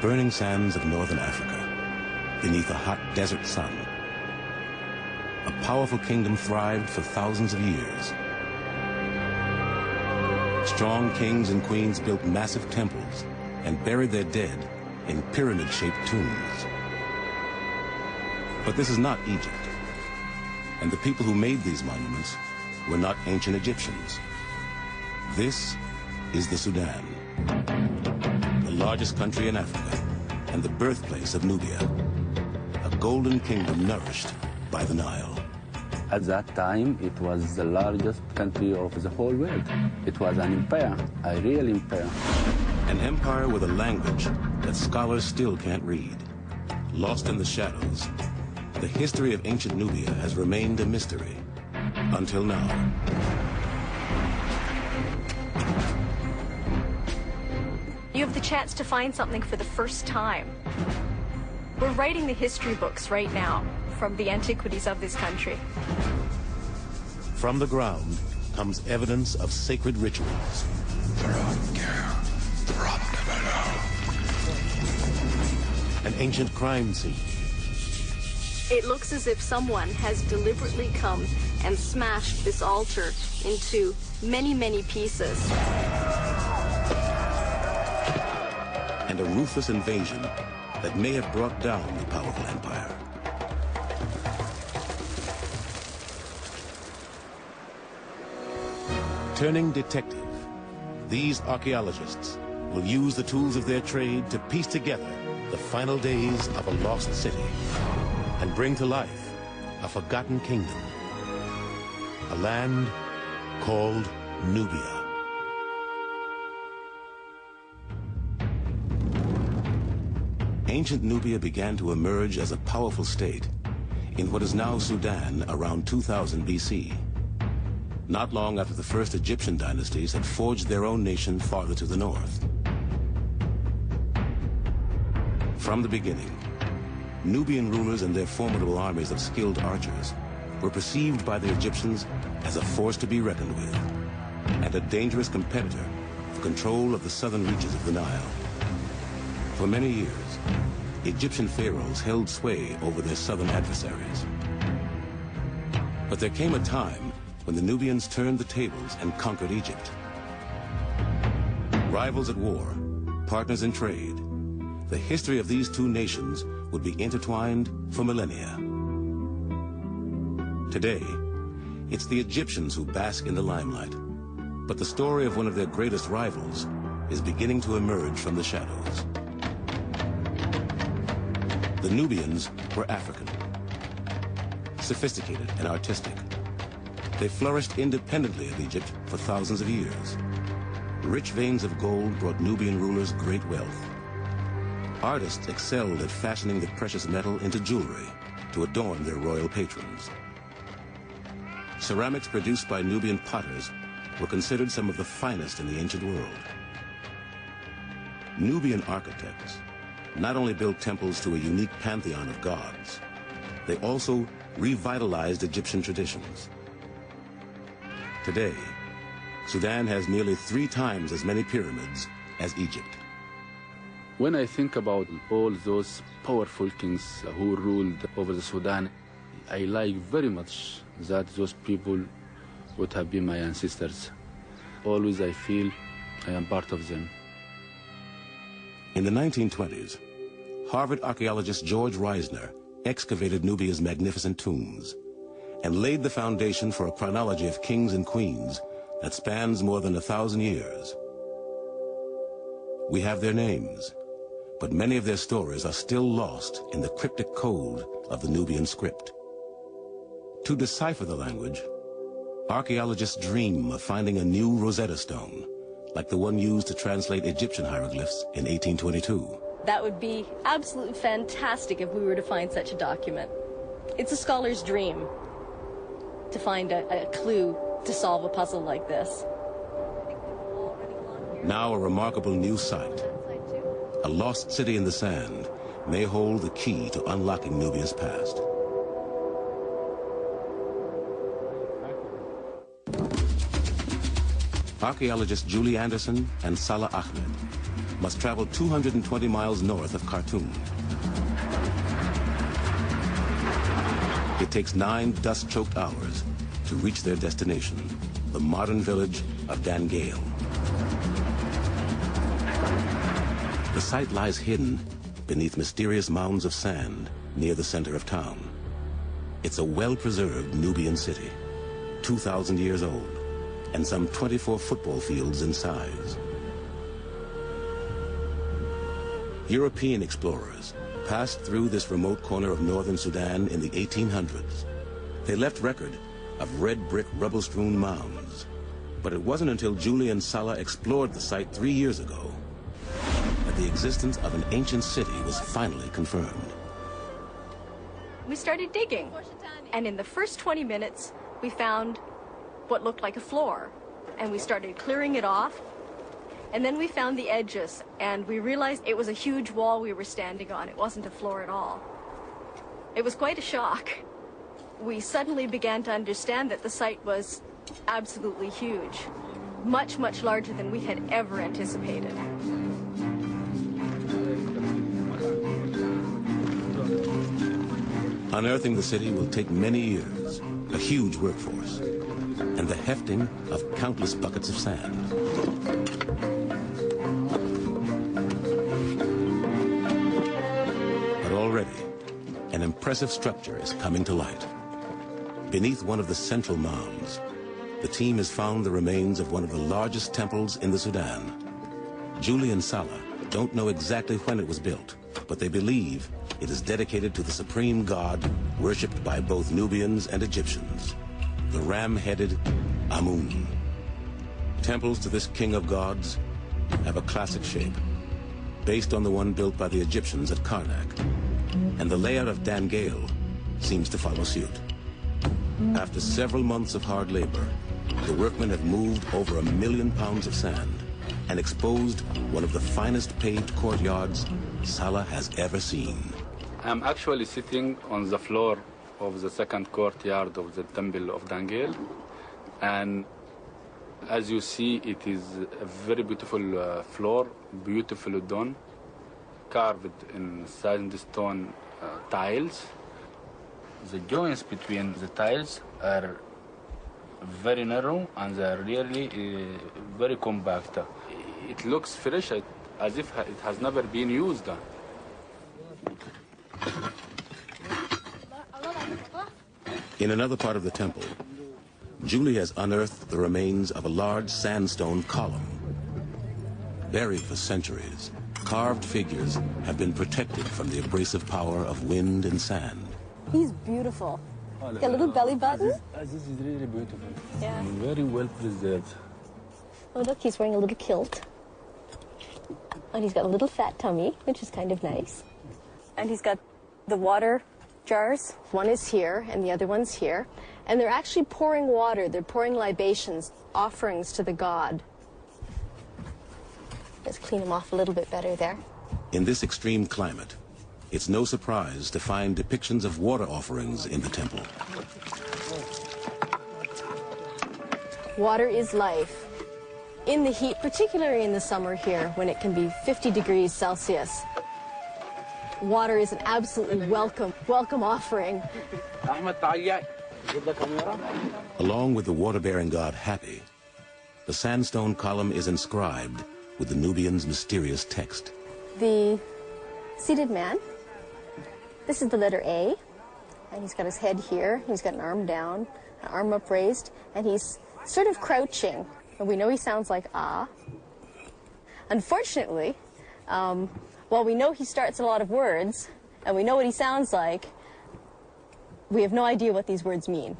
burning sands of northern Africa, beneath a hot desert sun, a powerful kingdom thrived for thousands of years. Strong kings and queens built massive temples and buried their dead in pyramid-shaped tombs. But this is not Egypt, and the people who made these monuments were not ancient Egyptians. This is the Sudan, the largest country in Africa and the birthplace of Nubia, a golden kingdom nourished by the Nile. At that time, it was the largest country of the whole world. It was an empire, a real empire. An empire with a language that scholars still can't read. Lost in the shadows, the history of ancient Nubia has remained a mystery until now. You have the chance to find something for the first time. We're writing the history books right now from the antiquities of this country. From the ground comes evidence of sacred rituals. An ancient crime scene. It looks as if someone has deliberately come and smashed this altar into many, many pieces. And a ruthless invasion that may have brought down the powerful empire. Turning detective, these archaeologists will use the tools of their trade to piece together the final days of a lost city and bring to life a forgotten kingdom, a land called Nubia. Ancient Nubia began to emerge as a powerful state in what is now Sudan around 2000 BC. Not long after the first Egyptian dynasties had forged their own nation farther to the north. From the beginning, Nubian rulers and their formidable armies of skilled archers were perceived by the Egyptians as a force to be reckoned with, and a dangerous competitor for control of the southern reaches of the Nile. For many years, Egyptian pharaohs held sway over their southern adversaries. But there came a time when the Nubians turned the tables and conquered Egypt. Rivals at war, partners in trade, the history of these two nations would be intertwined for millennia. Today, it's the Egyptians who bask in the limelight, but the story of one of their greatest rivals is beginning to emerge from the shadows. The Nubians were African, sophisticated and artistic. They flourished independently of Egypt for thousands of years. Rich veins of gold brought Nubian rulers great wealth. Artists excelled at fashioning the precious metal into jewelry to adorn their royal patrons. Ceramics produced by Nubian potters were considered some of the finest in the ancient world. Nubian architects not only built temples to a unique pantheon of gods, they also revitalized Egyptian traditions. Today, Sudan has nearly 3 times as many pyramids as Egypt. When I think about all those powerful kings who ruled over the Sudan, I like very much that those people would have been my ancestors. Always I feel I am part of them. In the 1920s, Harvard archaeologist George Reisner excavated Nubia's magnificent tombs and laid the foundation for a chronology of kings and queens that spans more than 1,000 years. We have their names, but many of their stories are still lost in the cryptic code of the Nubian script. To decipher the language, archaeologists dream of finding a new Rosetta Stone, like the one used to translate Egyptian hieroglyphs in 1822. That would be absolutely fantastic if we were to find such a document. It's a scholar's dream to find a clue to solve a puzzle like this. Now a remarkable new site, a lost city in the sand, may hold the key to unlocking Nubia's past. Archaeologists Julie Anderson and Salah Ahmed must travel 220 miles north of Khartoum. It takes 9 dust-choked hours to reach their destination, the modern village of Dangeil. The site lies hidden beneath mysterious mounds of sand near the center of town. It's a well-preserved Nubian city, 2,000 years old, and some 24 football fields in size. European explorers passed through this remote corner of northern Sudan in the 1800s. They left record of red brick rubble-strewn mounds. But it wasn't until Julie and Salah explored the site 3 years ago that the existence of an ancient city was finally confirmed. We started digging, and in the first 20 minutes, we found what looked like a floor, and we started clearing it off, and then we found the edges, and we realized it was a huge wall we were standing on. It wasn't a floor at all. It was quite a shock. We suddenly began to understand that the site was absolutely huge, much, much larger than we had ever anticipated. Unearthing the city will take many years, a huge workforce, and the hefting of countless buckets of sand. But already, an impressive structure is coming to light. Beneath one of the central mounds, the team has found the remains of one of the largest temples in the Sudan. Julie and Salah don't know exactly when it was built, but they believe it is dedicated to the supreme god worshipped by both Nubians and Egyptians, the ram-headed Amun. Temples to this king of gods have a classic shape, based on the one built by the Egyptians at Karnak, and the layout of Dangeil seems to follow suit. After several months of hard labor, the workmen have moved over 1 million pounds of sand and exposed one of the finest paved courtyards Salah has ever seen. I'm actually sitting on the floor of the second courtyard of the temple of Dangeil, and as you see, it is a very beautiful floor, beautifully done, carved in sandstone tiles. The joints between the tiles are very narrow and they are really very compact. It looks fresh, as if it has never been used. In another part of the temple, Julie has unearthed the remains of a large sandstone column. Buried for centuries, carved figures have been protected from the abrasive power of wind and sand. He's beautiful. Got a little belly button. This is really beautiful. Yeah. Very well preserved. Oh, look, he's wearing a little kilt. And he's got a little fat tummy, which is kind of nice. And he's got the water jars. One is here, and the other one's here. And they're actually pouring water. They're pouring libations, offerings to the god. Let's clean them off a little bit better there. In this extreme climate, it's no surprise to find depictions of water offerings in the temple. Water is life. In the heat, particularly in the summer here, when it can be 50 degrees Celsius, water is an absolutely welcome offering. Ahmed, along with the water-bearing god Happy, the sandstone column is inscribed with the Nubians' mysterious text. The seated man, this is the letter A, and he's got his head here, he's got an arm down, an arm upraised, and he's sort of crouching, and we know he sounds like ah. Unfortunately, while we know he starts a lot of words, and we know what he sounds like, we have no idea what these words mean.